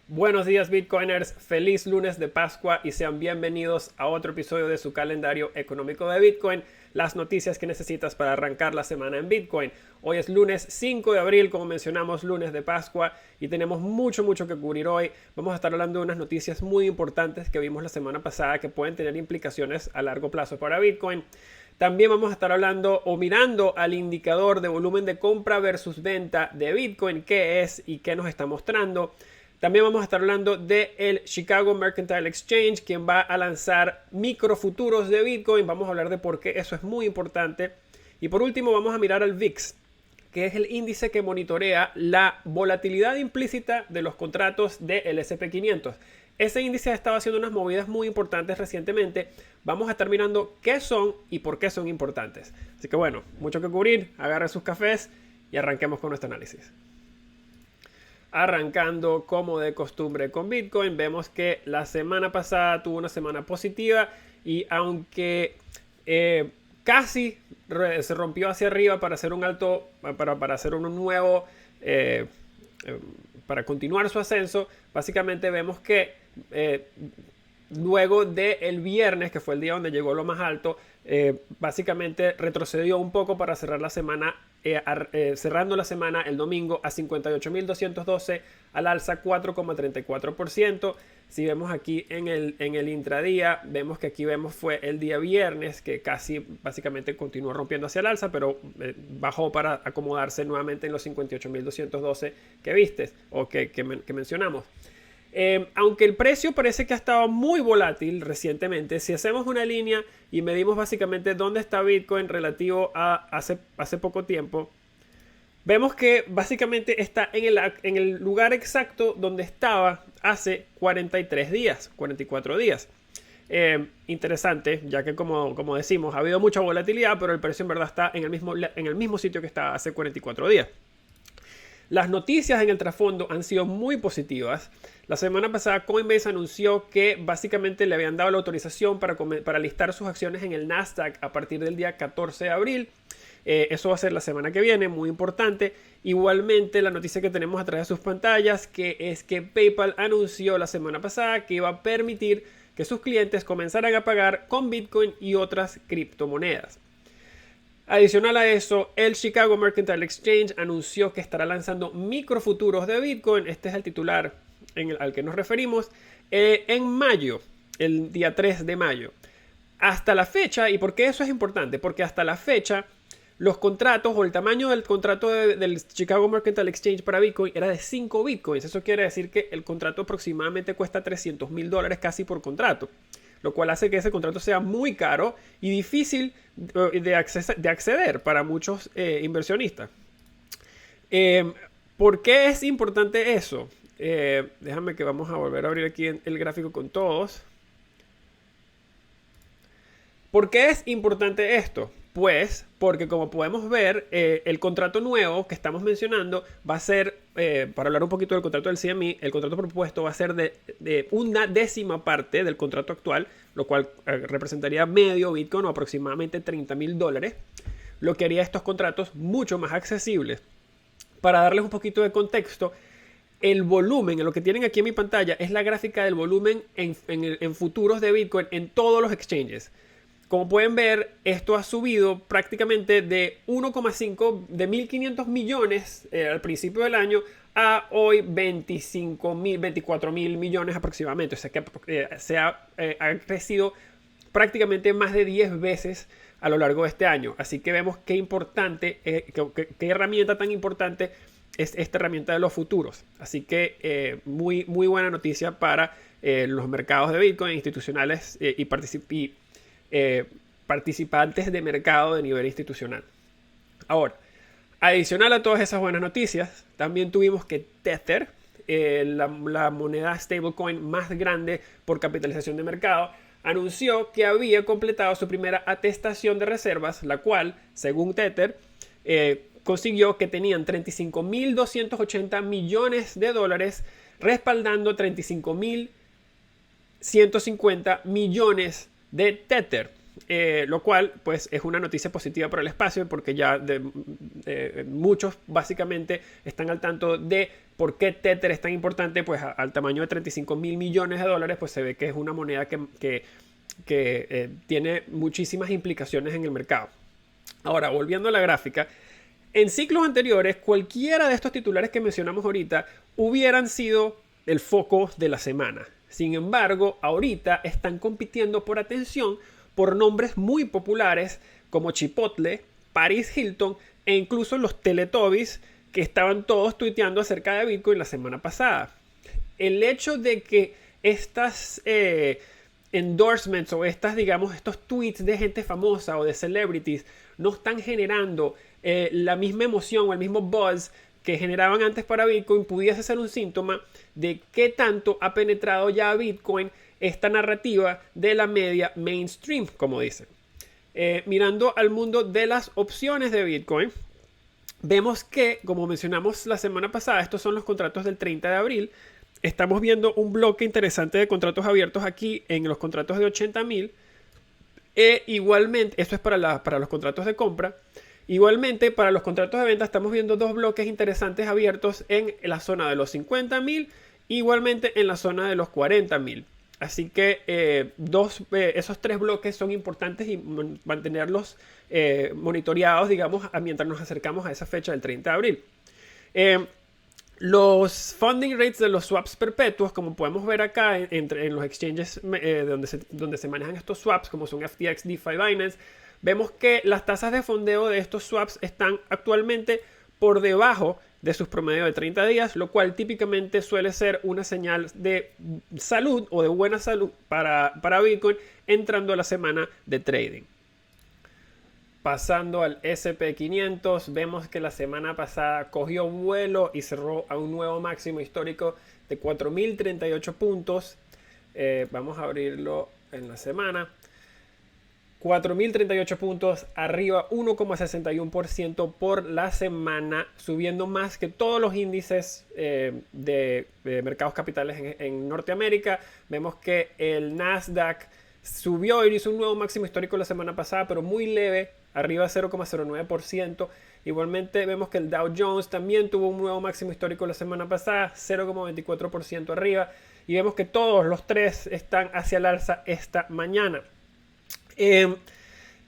Buenos días Bitcoiners, feliz lunes de Pascua y sean bienvenidos a otro episodio de su calendario económico de Bitcoin, las noticias que necesitas para arrancar la semana en Bitcoin. Hoy es lunes 5 de abril, como mencionamos, lunes de Pascua y tenemos mucho que cubrir hoy. Vamos a estar hablando de unas noticias muy importantes que vimos la semana pasada que pueden tener implicaciones a largo plazo para Bitcoin. También vamos a estar hablando o mirando al indicador de volumen de compra versus venta de Bitcoin, qué es y qué nos está mostrando. También vamos a estar hablando del Chicago Mercantile Exchange, quien va a lanzar microfuturos de Bitcoin. Vamos a hablar de por qué eso es muy importante. Y por último vamos a mirar al VIX, que es el índice que monitorea la volatilidad implícita de los contratos del S&P 500. Ese índice ha estado haciendo unas movidas muy importantes recientemente. Vamos a estar mirando qué son y por qué son importantes. Así que bueno, mucho que cubrir. Agarren sus cafés y arranquemos con nuestro análisis. Arrancando como de costumbre con Bitcoin, vemos que la semana pasada tuvo una semana positiva y aunque casi se rompió hacia arriba para hacer un alto, para hacer un nuevo, para continuar su ascenso, básicamente vemos que luego del viernes, que fue el día donde llegó lo más alto, básicamente retrocedió un poco para cerrar la semana, cerrando la semana el domingo a 58.212 al alza 4,34%. Si vemos aquí en el intradía, vemos que aquí fue el día viernes que casi básicamente continuó rompiendo hacia el alza, pero bajó para acomodarse nuevamente en los 58.212 que vistes o que mencionamos. Aunque el precio parece que ha estado muy volátil recientemente, si hacemos una línea y medimos básicamente dónde está Bitcoin relativo a hace poco tiempo, vemos que básicamente está en el lugar exacto donde estaba hace 43 días, 44 días. Interesante, ya que como decimos, ha habido mucha volatilidad, pero el precio en verdad está en el mismo sitio que estaba hace 44 días. Las noticias en el trasfondo han sido muy positivas. La semana pasada Coinbase anunció que básicamente le habían dado la autorización para listar sus acciones en el Nasdaq a partir del día 14 de abril. Eso va a ser la semana que viene, muy importante. Igualmente la noticia que tenemos a través de sus pantallas, que es que PayPal anunció la semana pasada que iba a permitir que sus clientes comenzaran a pagar con Bitcoin y otras criptomonedas. Adicional a eso, el Chicago Mercantile Exchange anunció que estará lanzando microfuturos de Bitcoin. Este es el titular al que nos referimos. En mayo, el día 3 de mayo. Hasta la fecha, ¿y por qué eso es importante? Porque hasta la fecha, los contratos o el tamaño del contrato del Chicago Mercantile Exchange para Bitcoin era de 5 Bitcoins. Eso quiere decir que el contrato aproximadamente cuesta $300,000 casi por contrato, lo cual hace que ese contrato sea muy caro y difícil de acceder para muchos inversionistas. ¿Por qué es importante eso? Déjame que vamos a volver a abrir aquí el gráfico con todos. ¿Por qué es importante esto? Pues porque como podemos ver, el contrato nuevo que estamos mencionando va a ser, para hablar un poquito del contrato del CME, el contrato propuesto va a ser de una décima parte del contrato actual, lo cual representaría medio Bitcoin o aproximadamente $30,000, lo que haría estos contratos mucho más accesibles. Para darles un poquito de contexto, el volumen, lo que tienen aquí en mi pantalla, es la gráfica del volumen en futuros de Bitcoin en todos los exchanges. Como pueden ver, esto ha subido prácticamente de 1,5 millones al principio del año a hoy 24,000 millones aproximadamente. O sea que ha crecido prácticamente más de 10 veces a lo largo de este año. Así que vemos qué importante, qué herramienta tan importante es esta herramienta de los futuros. Así que muy buena noticia para los mercados de Bitcoin institucionales y participantes de mercado de nivel institucional. Ahora, adicional a todas esas buenas noticias, también tuvimos que Tether, la moneda stablecoin más grande por capitalización de mercado, anunció que había completado su primera atestación de reservas, la cual, según Tether, consiguió que tenían 35.280 millones de dólares, respaldando 35.150 millones de Tether. lo cual pues es una noticia positiva para el espacio porque ya muchos básicamente están al tanto de por qué Tether es tan importante, pues al tamaño de 35 mil millones de dólares, pues se ve que es una moneda que tiene muchísimas implicaciones en el mercado. Ahora, volviendo a la gráfica, en ciclos anteriores, cualquiera de estos titulares que mencionamos ahorita hubieran sido el foco de la semana. Sin embargo, ahorita están compitiendo por atención por nombres muy populares como Chipotle, Paris Hilton e incluso los Teletubbies, que estaban todos tuiteando acerca de Bitcoin la semana pasada. El hecho de que estas endorsements o estos tweets de gente famosa o de celebrities no están generando la misma emoción o el mismo buzz que generaban antes para Bitcoin, pudiese ser un síntoma de qué tanto ha penetrado ya a Bitcoin esta narrativa de la media mainstream, como dicen. Mirando al mundo de las opciones de Bitcoin, vemos que, como mencionamos la semana pasada, estos son los contratos del 30 de abril. Estamos viendo un bloque interesante de contratos abiertos aquí en los contratos de 80.000. Igualmente, esto es para los contratos de compra. Igualmente, para los contratos de venta estamos viendo dos bloques interesantes abiertos en la zona de los 50.000, igualmente en la zona de los 40.000. Así que esos tres bloques son importantes y mantenerlos monitoreados, digamos, mientras nos acercamos a esa fecha del 30 de abril. Los funding rates de los swaps perpetuos, como podemos ver acá en los exchanges donde se manejan estos swaps, como son FTX, DeFi, Binance, vemos que las tasas de fondeo de estos swaps están actualmente por debajo de sus promedios de 30 días, lo cual típicamente suele ser una señal de salud o de buena salud para Bitcoin entrando a la semana de trading. Pasando al SP500, vemos que la semana pasada cogió un vuelo y cerró a un nuevo máximo histórico de 4.038 puntos. Vamos a abrirlo en la semana. 4.038 puntos, arriba 1,61% por la semana, subiendo más que todos los índices de mercados capitales en Norteamérica. Vemos que el Nasdaq subió y hizo un nuevo máximo histórico la semana pasada, pero muy leve, arriba 0,09%. Igualmente vemos que el Dow Jones también tuvo un nuevo máximo histórico la semana pasada, 0,24% arriba. Y vemos que todos los tres están hacia el alza esta mañana.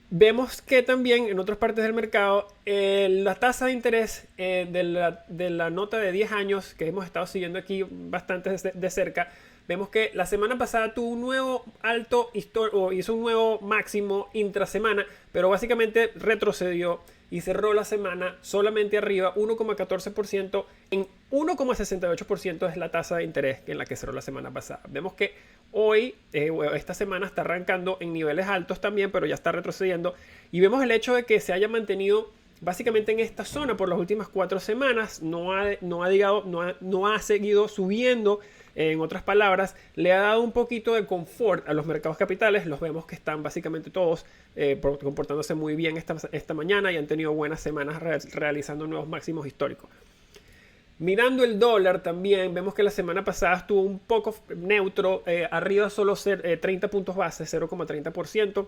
Vemos que también en otras partes del mercado la tasa de interés de la nota de 10 años que hemos estado siguiendo aquí bastante de cerca, vemos que la semana pasada tuvo un nuevo alto o hizo un nuevo máximo intrasemana, pero básicamente retrocedió y cerró la semana solamente arriba 1,14%. En 1,68% es la tasa de interés en la que cerró la semana pasada. Vemos que hoy, esta semana está arrancando en niveles altos también, pero ya está retrocediendo. Y vemos el hecho de que se haya mantenido básicamente en esta zona por las últimas 4 semanas. No ha seguido subiendo. En otras palabras, le ha dado un poquito de confort a los mercados capitales. Los vemos que están básicamente todos comportándose muy bien esta mañana y han tenido buenas semanas realizando nuevos máximos históricos. Mirando el dólar también, vemos que la semana pasada estuvo un poco neutro, arriba solo 30 puntos base, 0,30%.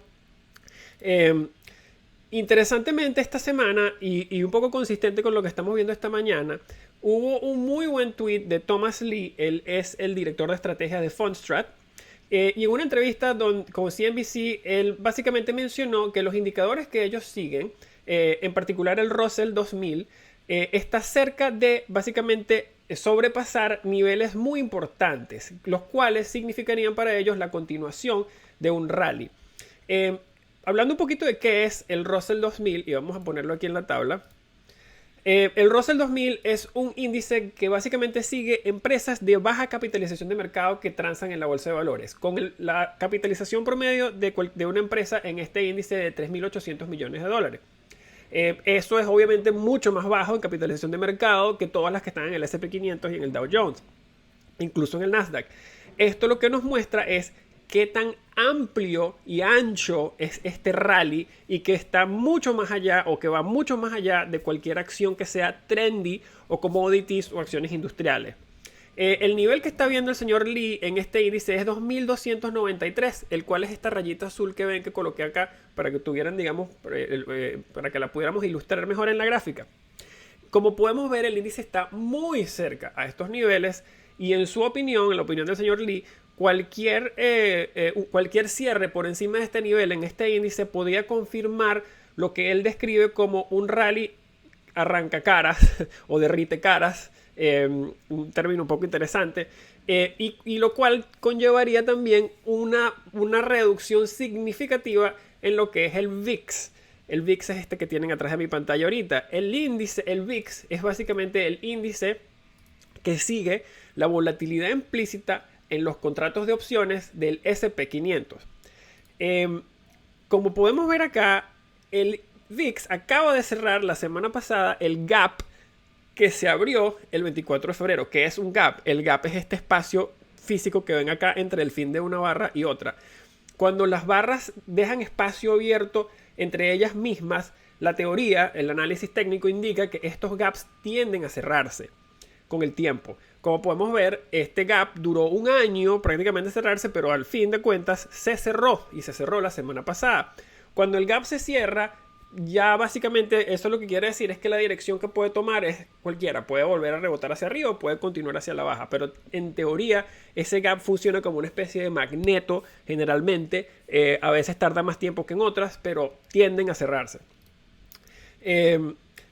Interesantemente esta semana, y un poco consistente con lo que estamos viendo esta mañana, hubo un muy buen tweet de Thomas Lee. Él es el director de estrategia de Fundstrat. Y en una entrevista con CNBC, él básicamente mencionó que los indicadores que ellos siguen, en particular el Russell 2000, está cerca de básicamente sobrepasar niveles muy importantes, los cuales significarían para ellos la continuación de un rally. Hablando un poquito de qué es el Russell 2000, y vamos a ponerlo aquí en la tabla. El Russell 2000 es un índice que básicamente sigue empresas de baja capitalización de mercado que transan en la bolsa de valores, con la capitalización promedio de una empresa en este índice de 3.800 millones de dólares. Eso es obviamente mucho más bajo en capitalización de mercado que todas las que están en el SP500 y en el Dow Jones, incluso en el Nasdaq. Esto lo que nos muestra es qué tan amplio y ancho es este rally y que está mucho más allá o que va mucho más allá de cualquier acción que sea trendy o commodities o acciones industriales. El nivel que está viendo el señor Lee en este índice es 2293, el cual es esta rayita azul que ven que coloqué acá para que tuvieran, digamos, para que la pudiéramos ilustrar mejor en la gráfica. Como podemos ver, el índice está muy cerca a estos niveles y en su opinión, en la opinión del señor Lee, cualquier cierre por encima de este nivel en este índice podría confirmar lo que él describe como un rally arranca caras o derrite caras, un término un poco interesante, y lo cual conllevaría también una reducción significativa en lo que es el VIX. El VIX es este que tienen atrás de mi pantalla ahorita. El VIX es básicamente el índice que sigue la volatilidad implícita en los contratos de opciones del SP500. Como podemos ver acá, el VIX acaba de cerrar la semana pasada el gap que se abrió el 24 de febrero. ¿Qué es un gap? El gap es este espacio físico que ven acá entre el fin de una barra y otra. Cuando las barras dejan espacio abierto entre ellas mismas, la teoría, el análisis técnico indica que estos gaps tienden a cerrarse con el tiempo. Como podemos ver, este gap duró un año prácticamente cerrarse, pero al fin de cuentas se cerró y se cerró la semana pasada. Cuando el gap se cierra, ya básicamente eso lo que quiere decir es que la dirección que puede tomar es cualquiera. Puede volver a rebotar hacia arriba o puede continuar hacia la baja. Pero en teoría ese gap funciona como una especie de magneto generalmente. A veces tarda más tiempo que en otras, pero tienden a cerrarse.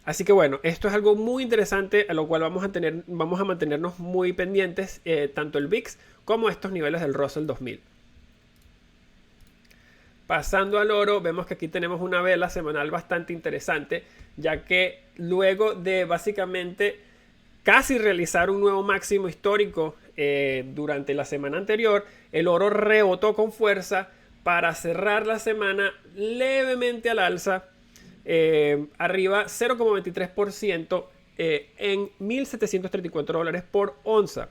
Así que bueno, esto es algo muy interesante a lo cual vamos a mantenernos muy pendientes, tanto el VIX como estos niveles del Russell 2000. Pasando al oro, vemos que aquí tenemos una vela semanal bastante interesante, ya que luego de básicamente casi realizar un nuevo máximo histórico durante la semana anterior, el oro rebotó con fuerza para cerrar la semana levemente al alza, arriba 0,23% en $1,734 por onza.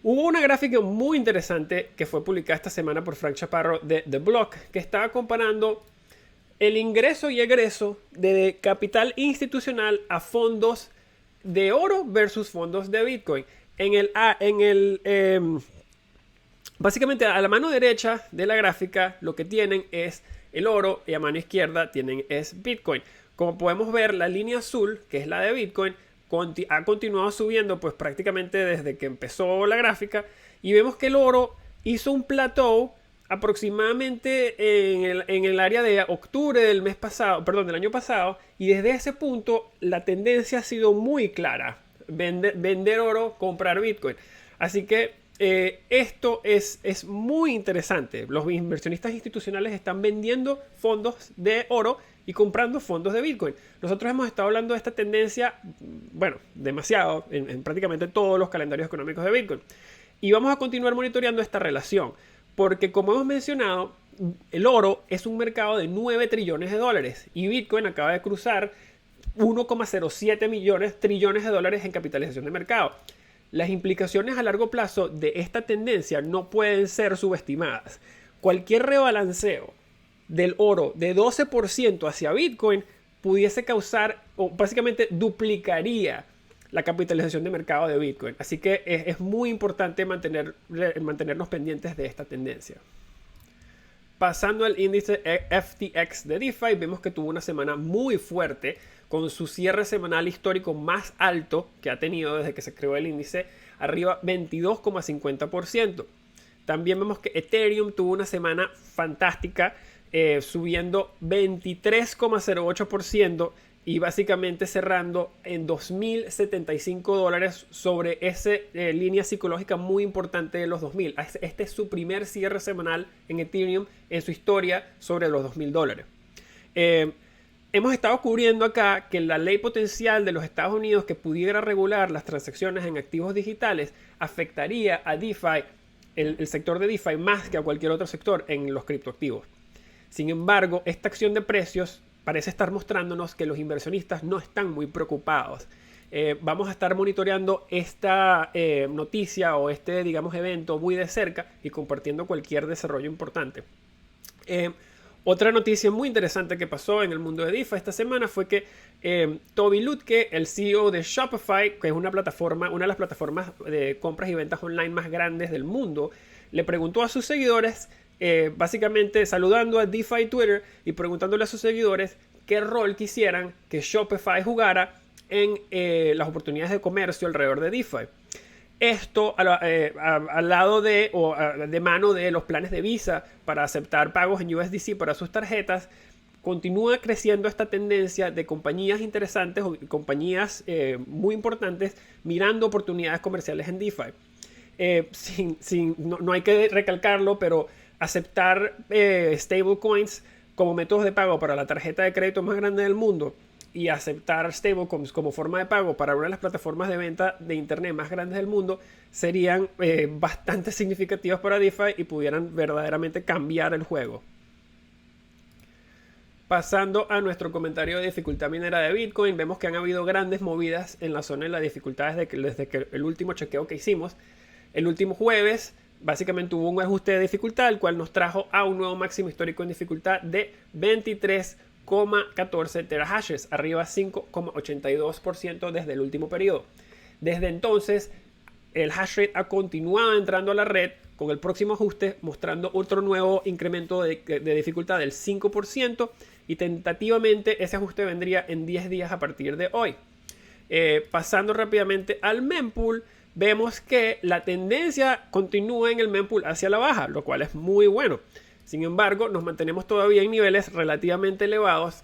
Hubo una gráfica muy interesante que fue publicada esta semana por Frank Chaparro de The Block, que estaba comparando el ingreso y egreso de capital institucional a fondos de oro versus fondos de Bitcoin. Básicamente a la mano derecha de la gráfica lo que tienen es el oro y a mano izquierda tienen es Bitcoin. Como podemos ver, la línea azul, que es la de Bitcoin, ha continuado subiendo pues prácticamente desde que empezó la gráfica, y vemos que el oro hizo un plateau aproximadamente en el área de octubre del año pasado, y desde ese punto la tendencia ha sido muy clara: vender oro, comprar Bitcoin. Así que esto es muy interesante. Los inversionistas institucionales están vendiendo fondos de oro y comprando fondos de Bitcoin. Nosotros hemos estado hablando de esta tendencia, bueno, demasiado, en prácticamente todos los calendarios económicos de Bitcoin. Y vamos a continuar monitoreando esta relación, porque como hemos mencionado, el oro es un mercado de 9 trillones de dólares y Bitcoin acaba de cruzar 1,07 trillones de dólares en capitalización de mercado. Las implicaciones a largo plazo de esta tendencia no pueden ser subestimadas. Cualquier rebalanceo del oro de 12% hacia Bitcoin pudiese causar, o básicamente duplicaría la capitalización de mercado de Bitcoin. Así que es muy importante mantenernos pendientes de esta tendencia. Pasando al índice FTX de DeFi, vemos que tuvo una semana muy fuerte, con su cierre semanal histórico más alto que ha tenido desde que se creó el índice, arriba 22,50%. También vemos que Ethereum tuvo una semana fantástica, subiendo 23,08% y básicamente cerrando en $2,075 sobre esa línea psicológica muy importante de los 2,000. Este es su primer cierre semanal en Ethereum en su historia sobre los $2,000. Hemos estado cubriendo acá que la ley potencial de los Estados Unidos que pudiera regular las transacciones en activos digitales afectaría a DeFi, el sector de DeFi, más que a cualquier otro sector en los criptoactivos. Sin embargo, esta acción de precios parece estar mostrándonos que los inversionistas no están muy preocupados. Vamos a estar monitoreando esta noticia o evento muy de cerca y compartiendo cualquier desarrollo importante. Otra noticia muy interesante que pasó en el mundo de DeFi esta semana fue que Tobi Lütke, el CEO de Shopify, que es una de las plataformas de compras y ventas online más grandes del mundo, le preguntó a sus seguidores, básicamente saludando a DeFi Twitter y preguntándole a sus seguidores qué rol quisieran que Shopify jugara en las oportunidades de comercio alrededor de DeFi. Esto al lado de mano de los planes de Visa para aceptar pagos en USDC para sus tarjetas, continúa creciendo esta tendencia de compañías interesantes o compañías muy importantes mirando oportunidades comerciales en DeFi. No hay que recalcarlo, pero aceptar stablecoins como métodos de pago para la tarjeta de crédito más grande del mundo y aceptar stablecoins como forma de pago para una de las plataformas de venta de internet más grandes del mundo serían bastante significativas para DeFi y pudieran verdaderamente cambiar el juego. Pasando a nuestro comentario de dificultad minera de Bitcoin, vemos que han habido grandes movidas en la zona de las dificultades desde que el último chequeo que hicimos. El último jueves básicamente hubo un ajuste de dificultad, el cual nos trajo a un nuevo máximo histórico en dificultad de 23,14 terahashes, arriba 5,82% desde el último periodo. Desde entonces, el hash rate ha continuado entrando a la red con el próximo ajuste, mostrando otro nuevo incremento de dificultad del 5%, y tentativamente ese ajuste vendría en 10 días a partir de hoy. Pasando rápidamente al mempool, vemos que la tendencia continúa en el mempool hacia la baja, lo cual es muy bueno. Sin embargo, nos mantenemos todavía en niveles relativamente elevados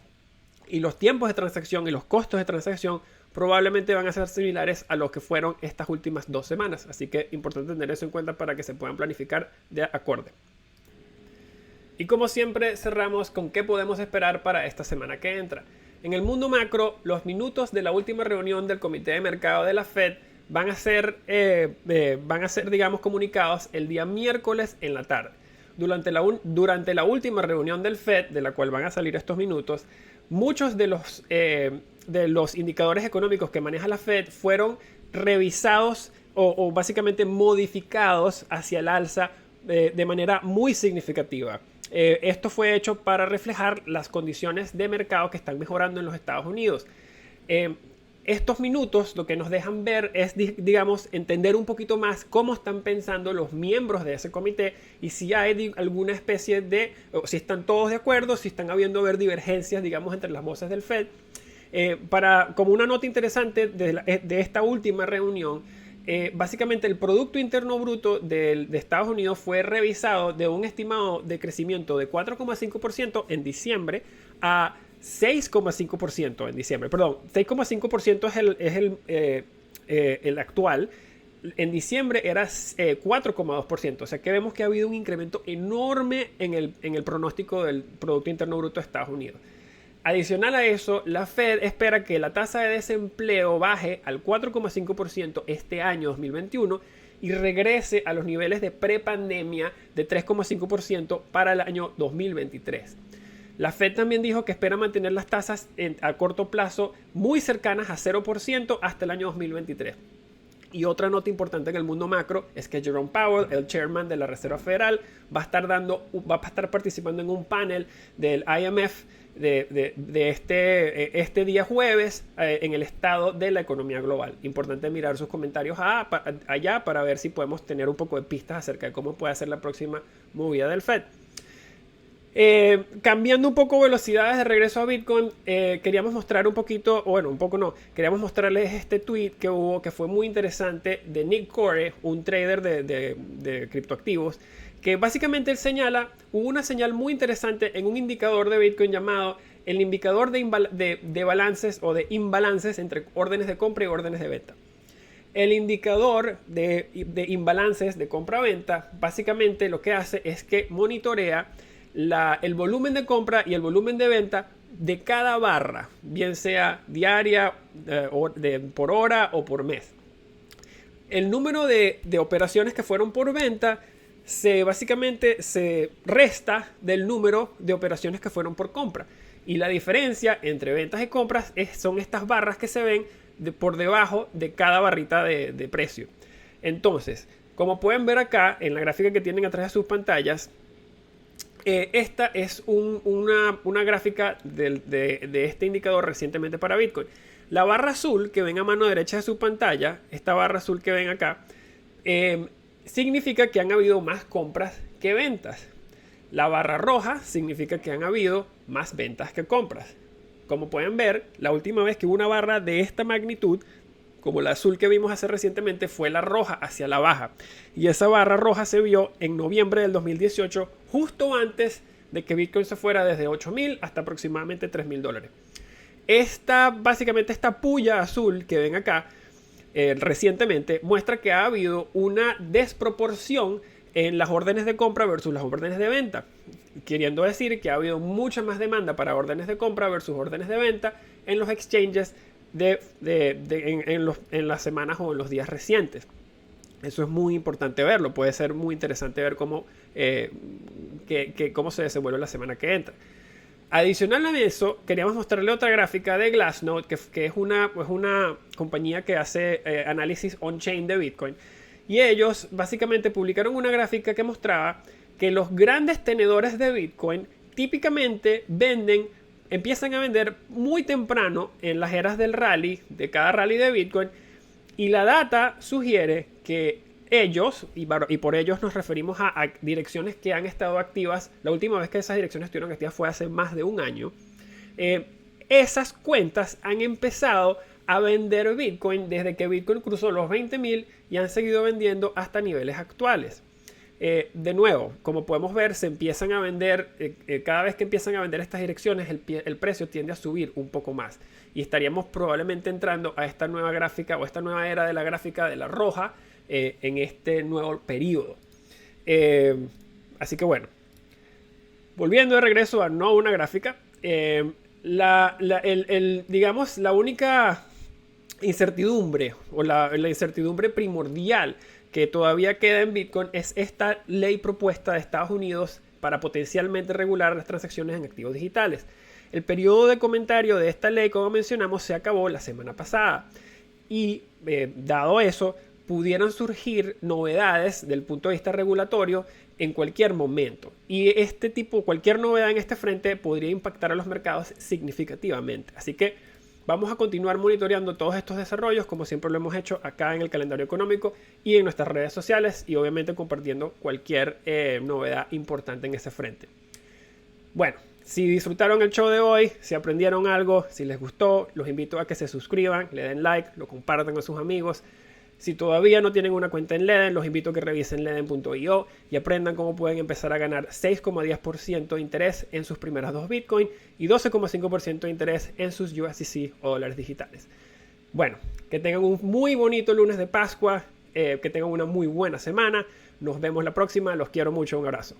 y los tiempos de transacción y los costos de transacción probablemente van a ser similares a los que fueron estas últimas 2 semanas. Así que es importante tener eso en cuenta para que se puedan planificar de acorde. Y como siempre, cerramos con qué podemos esperar para esta semana que entra. En el mundo macro, los minutos de la última reunión del Comité de Mercado de la Fed van a ser, digamos, comunicados el día miércoles en la tarde. Durante la última reunión del Fed, de la cual van a salir estos minutos, muchos de los indicadores económicos que maneja la Fed fueron revisados o básicamente modificados hacia el alza de manera muy significativa. Esto fue hecho para reflejar las condiciones de mercado que están mejorando en los Estados Unidos. Estos minutos lo que nos dejan ver es, digamos, entender un poquito más cómo están pensando los miembros de ese comité y si hay alguna especie de, o si están todos de acuerdo, si están habiendo divergencias, digamos, entre las voces del Fed. Como una nota interesante de esta última reunión, básicamente el Producto Interno Bruto de Estados Unidos fue revisado de un estimado de crecimiento de 4,5% en diciembre a 6,5% en diciembre. Perdón, 6,5% es el actual. En diciembre era 4,2%. O sea que vemos que ha habido un incremento enorme en el pronóstico del Producto Interno Bruto de Estados Unidos. Adicional a eso, la Fed espera que la tasa de desempleo baje al 4,5% este año 2021 y regrese a los niveles de prepandemia de 3,5% para el año 2023. La Fed también dijo que espera mantener las tasas a corto plazo muy cercanas a 0% hasta el año 2023. Y otra nota importante en el mundo macro es que Jerome Powell, el chairman de la Reserva Federal, va a estar participando en un panel del IMF de este día jueves en el estado de la economía global. Importante mirar sus comentarios allá para ver si podemos tener un poco de pistas acerca de cómo puede ser la próxima movida del Fed. Cambiando un poco velocidades de regreso a Bitcoin, queríamos mostrar un poquito, bueno, un poco no, queríamos mostrarles este tweet que hubo, que fue muy interesante, de Nick Core, un trader de criptoactivos, que básicamente él hubo una señal muy interesante en un indicador de Bitcoin llamado el indicador de balances o de imbalances entre órdenes de compra y órdenes de venta. El indicador de imbalances de compra-venta básicamente lo que hace es que monitorea el volumen de compra y el volumen de venta de cada barra, bien sea diaria, por hora o por mes. El número de operaciones que fueron por venta básicamente se resta del número de operaciones que fueron por compra. Y la diferencia entre ventas y compras son estas barras que se ven por debajo de cada barrita de precio. Entonces, como pueden ver acá en la gráfica que tienen atrás de sus pantallas, Esta es una gráfica de este indicador recientemente para Bitcoin. La barra azul que ven a mano derecha de su pantalla, esta barra azul que ven acá, significa que han habido más compras que ventas. La barra roja significa que han habido más ventas que compras. Como pueden ver, la última vez que hubo una barra de esta magnitud, como la azul que vimos hace recientemente, fue la roja hacia la baja. Y esa barra roja se vio en noviembre del 2018, justo antes de que Bitcoin se fuera desde 8.000 hasta aproximadamente $3.000. Básicamente esta puya azul que ven acá, recientemente, muestra que ha habido una desproporción en las órdenes de compra versus las órdenes de venta. Queriendo decir que ha habido mucha más demanda para órdenes de compra versus órdenes de venta en los exchanges en las semanas o en los días recientes. Eso es muy importante verlo. Puede ser muy interesante ver cómo se desenvuelve la semana que entra. Adicional a eso, queríamos mostrarle otra gráfica de Glassnode, que es una compañía que hace análisis on-chain de Bitcoin. Y ellos básicamente publicaron una gráfica que mostraba que los grandes tenedores de Bitcoin típicamente empiezan a vender muy temprano en las eras del rally, de cada rally de Bitcoin. Y la data sugiere que ellos, y por ellos nos referimos a direcciones que han estado activas, la última vez que esas direcciones estuvieron activas fue hace más de un año, esas cuentas han empezado a vender Bitcoin desde que Bitcoin cruzó los 20.000 y han seguido vendiendo hasta niveles actuales. De nuevo, como podemos ver, se empiezan a vender, cada vez que empiezan a vender estas direcciones, el precio tiende a subir un poco más. Y estaríamos probablemente entrando a esta nueva gráfica o esta nueva era de la gráfica de la roja en este nuevo periodo. Así que bueno, volviendo de regreso a no una gráfica, digamos, la única incertidumbre o la incertidumbre primordial que todavía queda en Bitcoin es esta ley propuesta de Estados Unidos para potencialmente regular las transacciones en activos digitales. El periodo de comentario de esta ley, como mencionamos, se acabó la semana pasada y dado eso, pudieran surgir novedades del punto de vista regulatorio en cualquier momento. Y cualquier novedad en este frente podría impactar a los mercados significativamente. Así que vamos a continuar monitoreando todos estos desarrollos como siempre lo hemos hecho acá en el calendario económico y en nuestras redes sociales y obviamente compartiendo cualquier novedad importante en ese frente. Bueno, si disfrutaron el show de hoy, si aprendieron algo, si les gustó, los invito a que se suscriban, le den like, lo compartan con sus amigos. Si todavía no tienen una cuenta en Ledn, los invito a que revisen ledn.io y aprendan cómo pueden empezar a ganar 6,10% de interés en sus primeras 2 Bitcoin y 12,5% de interés en sus USDC o dólares digitales. Bueno, que tengan un muy bonito lunes de Pascua, que tengan una muy buena semana. Nos vemos la próxima, los quiero mucho, un abrazo.